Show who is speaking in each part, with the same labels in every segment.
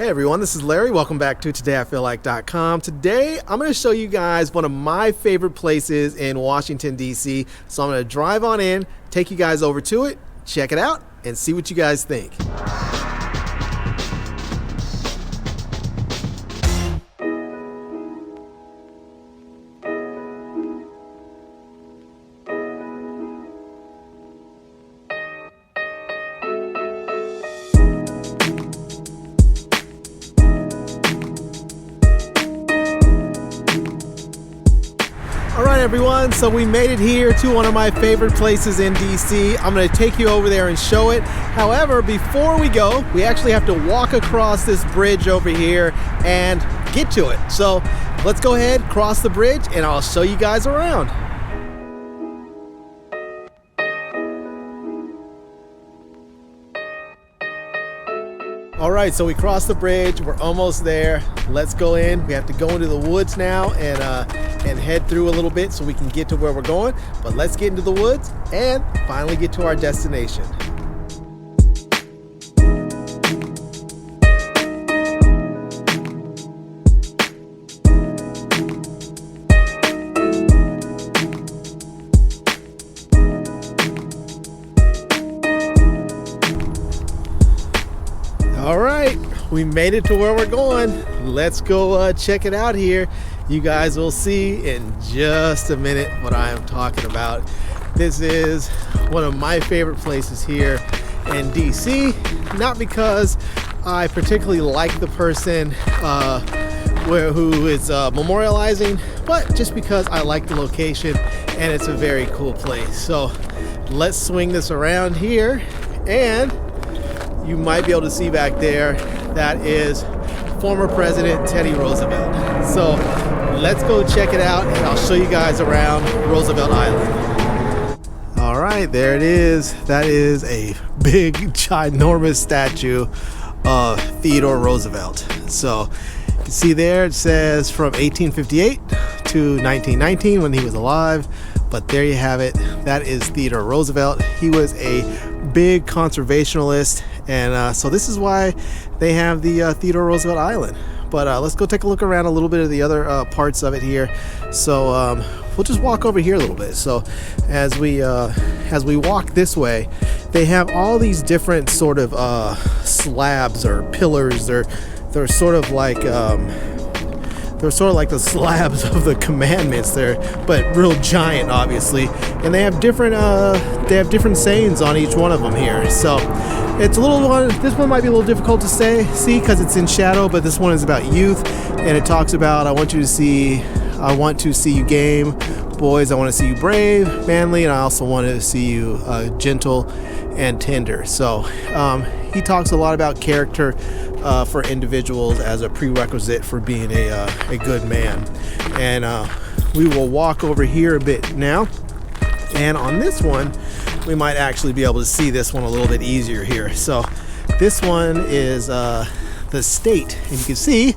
Speaker 1: Hey everyone, this is Larry. Welcome back to TodayIFeelLike.com. Today, I'm going to show you guys one of my favorite places in Washington, D.C. So I'm going to drive on in, take you guys over to it, check it out, and see what you guys think. Alright everyone, so we made it here to one of my favorite places in DC. I'm going to take you over there and show it. However, before we go, we actually have to walk across this bridge over here and get to it. So let's go ahead, cross the bridge, and I'll show you guys around. Alright, so we crossed the bridge, we're almost there. Let's go in. We have to go into the woods now and head through a little bit so we can get to where we're going. But let's get into the woods and finally get to our destination. All right, we made it to where we're going. Let's go check it out here. You guys will see in just a minute what I am talking about. This is one of my favorite places here in DC, not because I particularly like the person who is memorializing, but just because I like the location and it's a very cool place. So let's swing this around here, and you might be able to see back there, that is former President Teddy Roosevelt. So let's go check it out and I'll show you guys around Roosevelt Island. All right, there it is. That is a big, ginormous statue of Theodore Roosevelt. So you can see there it says from 1858 to 1919 when he was alive. But there you have it. That is Theodore Roosevelt. He was a big conservationalist, and so this is why they have the Theodore Roosevelt Island. But let's go take a look around a little bit of the other parts of it here. So we'll just walk over here a little bit. So as we walk this way, they have all these different sort of slabs or pillars. They're sort of like the slabs of the commandments there, but real giant, obviously. And they have different sayings on each one of them here. So it's a little one. This one might be a little difficult to see because it's in shadow, but this one is about youth, and it talks about I want to see you game, boys. I want to see you brave, manly, and I also want to see you gentle and tender. So he talks a lot about character for individuals as a prerequisite for being a good man. And we will walk over here a bit now, and on this one we might actually be able to see this one a little bit easier here. So this one is the state, and you can see it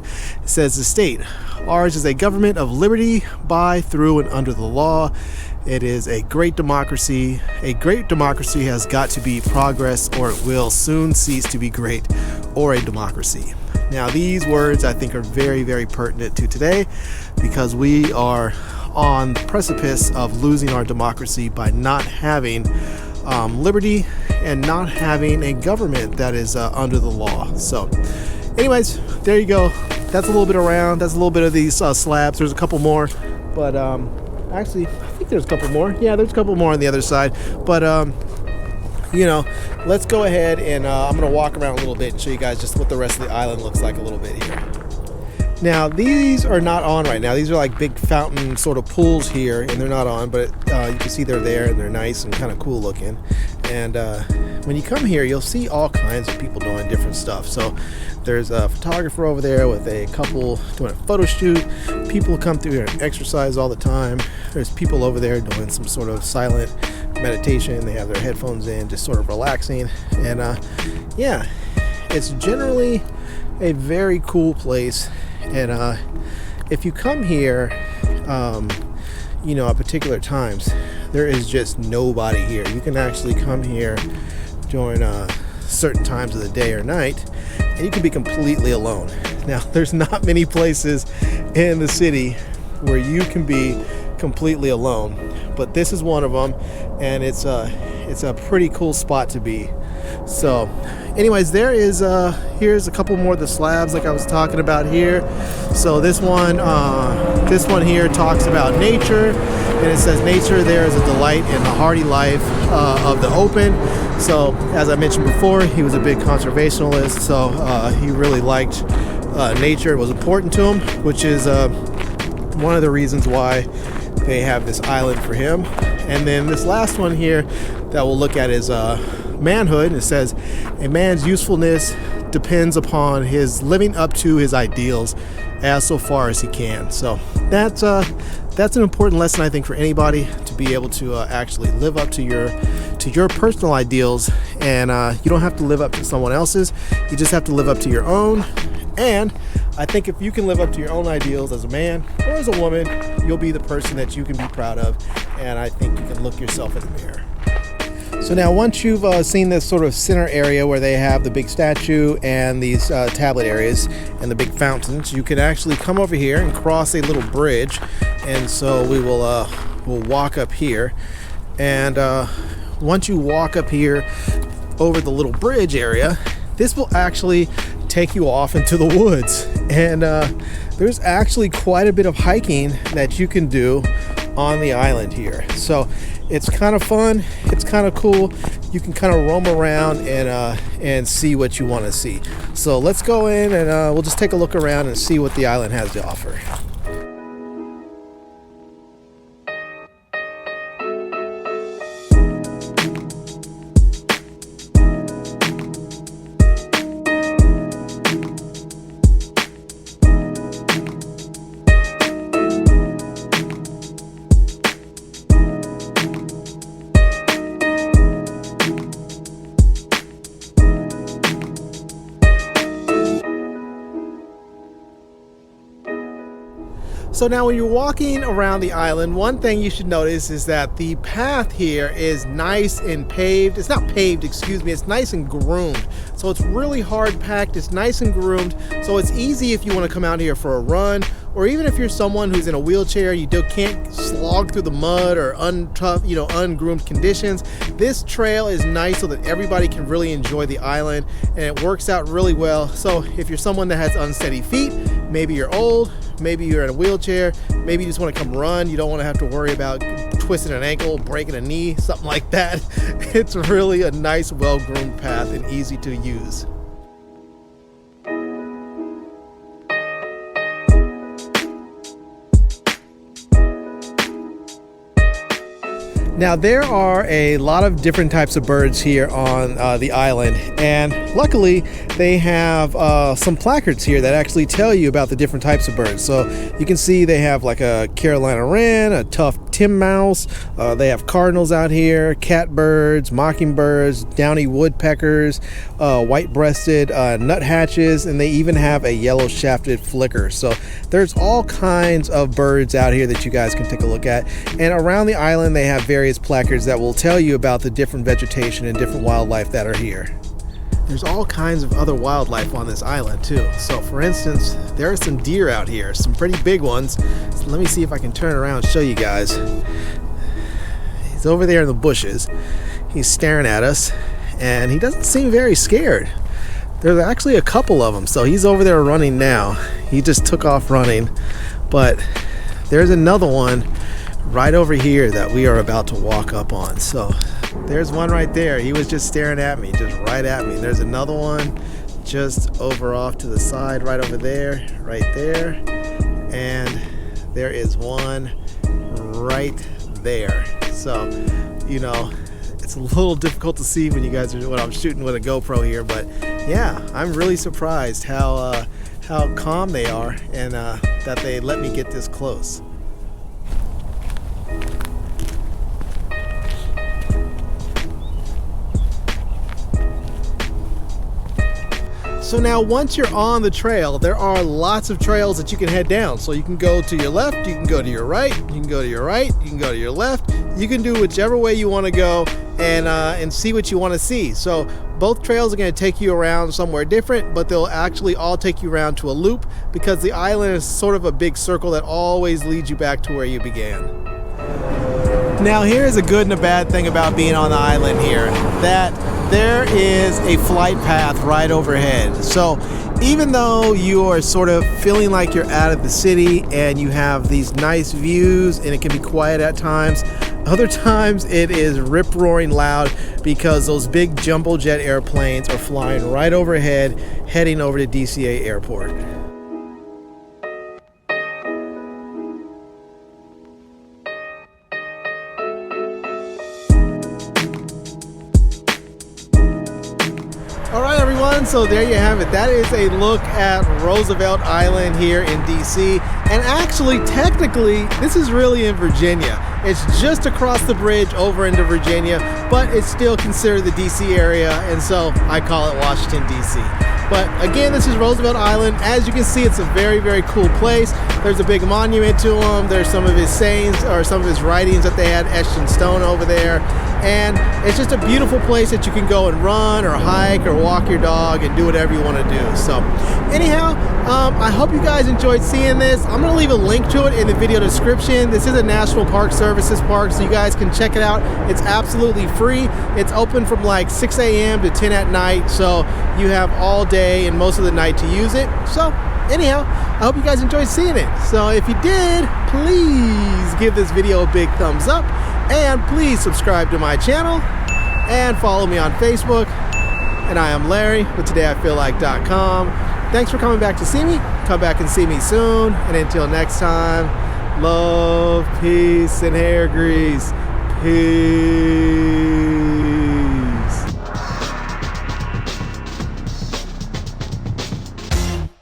Speaker 1: says the state. Ours is a government of liberty by, through, and under the law. It is a great democracy. A great democracy has got to be progress, or it will soon cease to be great or a democracy. Now, these words I think are very, very pertinent to today, because we are on the precipice of losing our democracy by not having liberty and not having a government that is under the law. So anyways, there you go. That's a little bit around. That's a little bit of these slabs. There's a couple more, but actually, I think there's a couple more. Yeah, there's a couple more on the other side. But, you know, let's go ahead and I'm going to walk around a little bit and show you guys just what the rest of the island looks like a little bit here. Now, these are not on right now. These are like big fountain sort of pools here, and they're not on, but you can see they're there, and they're nice and kind of cool looking. And when you come here, you'll see all kinds of people doing different stuff. So there's a photographer over there with a couple doing a photo shoot. People come through here and exercise all the time. There's people over there doing some sort of silent meditation. They have their headphones in, just sort of relaxing. And yeah, it's generally a very cool place. And if you come here, you know, at particular times, there is just nobody here. You can actually come here during certain times of the day or night, and you can be completely alone. Now, there's not many places in the city where you can be completely alone, but this is one of them, and it's a pretty cool spot to be. So anyways, here's a couple more of the slabs like I was talking about here. So this one here talks about nature, and it says nature there is a delight in the hardy life of the open. So as I mentioned before, he was a big conservationalist, so he really liked nature. It was important to him, which is one of the reasons why they have this island for him. And then this last one here that we'll look at is manhood. And it says a man's usefulness depends upon his living up to his ideals as so far as he can. So that's an important lesson, I think, for anybody, to be able to actually live up to your personal ideals. And you don't have to live up to someone else's, you just have to live up to your own. And I think if you can live up to your own ideals as a man or as a woman, you'll be the person that you can be proud of, and I think you can look yourself in the mirror. So now, once you've seen this sort of center area where they have the big statue and these tablet areas and the big fountains, you can actually come over here and cross a little bridge. And so we'll walk up here, and once you walk up here over the little bridge area, this will actually take you off into the woods. And there's actually quite a bit of hiking that you can do on the island here. So it's kind of fun, it's kind of cool. You can kind of roam around and see what you want to see. So let's go in and we'll just take a look around and see what the island has to offer. So now when you're walking around the island, one thing you should notice is that the path here is nice and paved. It's not paved, excuse me, it's nice and groomed. So it's really hard packed, it's nice and groomed. So it's easy if you want to come out here for a run, or even if you're someone who's in a wheelchair, you can't slog through the mud or ungroomed conditions. This trail is nice so that everybody can really enjoy the island, and it works out really well. So if you're someone that has unsteady feet, maybe you're old, maybe you're in a wheelchair, maybe you just want to come run, you don't want to have to worry about twisting an ankle, breaking a knee, something like that. It's really a nice, well-groomed path and easy to use. Now there are a lot of different types of birds here on the island, and luckily they have some placards here that actually tell you about the different types of birds. So you can see they have like a Carolina wren, a tufted titmouse, they have cardinals out here, catbirds, mockingbirds, downy woodpeckers, white-breasted nuthatches, and they even have a yellow-shafted flicker. So there's all kinds of birds out here that you guys can take a look at. And around the island they have various placards that will tell you about the different vegetation and different wildlife that are here. There's all kinds of other wildlife on this island too. So for instance, there are some deer out here, some pretty big ones. So let me see if I can turn around and show you guys. He's over there in the bushes. He's staring at us, and he doesn't seem very scared. There's actually a couple of them, so he's over there running now. He just took off running, but there's another one right over here that we are about to walk up on. So there's one right there. He was just staring at me, just right at me. There's another one just over off to the side, right over there, right there. And there is one right there. So, you know, it's a little difficult to see when you guys are, when I'm shooting with a GoPro here, but yeah, I'm really surprised how calm they are, and that they let me get this close. So now once you're on the trail, there are lots of trails that you can head down. So you can go to your left, you can go to your right, you can go to your right, you can go to your left. You can do whichever way you want to go and see what you want to see. So both trails are going to take you around somewhere different, but they'll actually all take you around to a loop because the island is sort of a big circle that always leads you back to where you began. Now here's a good and a bad thing about being on the island here, that there is a flight path right overhead. So even though you are sort of feeling like you're out of the city and you have these nice views and it can be quiet at times, other times it is rip-roaring loud because those big jumbo jet airplanes are flying right overhead, heading over to DCA Airport. Alright everyone, so there you have it. That is a look at Roosevelt Island here in DC. And actually, technically, this is really in Virginia. It's just across the bridge over into Virginia, but it's still considered the DC area, and so I call it Washington, DC. But again, this is Roosevelt Island. As you can see, it's a very, very cool place. There's a big monument to him. There's some of his sayings or some of his writings that they had etched in stone over there. And it's just a beautiful place that you can go and run or hike or walk your dog and do whatever you want to do. So anyhow, I hope you guys enjoyed seeing this. I'm going to leave a link to it in the video description. This is a National Park Services park, so you guys can check it out. It's absolutely free. It's open from like 6 a.m. to 10 at night, so you have all day and most of the night to use it. So anyhow, I hope you guys enjoyed seeing it. So if you did, please give this video a big thumbs up, and please subscribe to my channel and follow me on Facebook. And I am Larry with TodayIFeelLike.com. Thanks for coming back to see me. Come back and see me soon. And until next time, love, peace, and hair grease. Peace.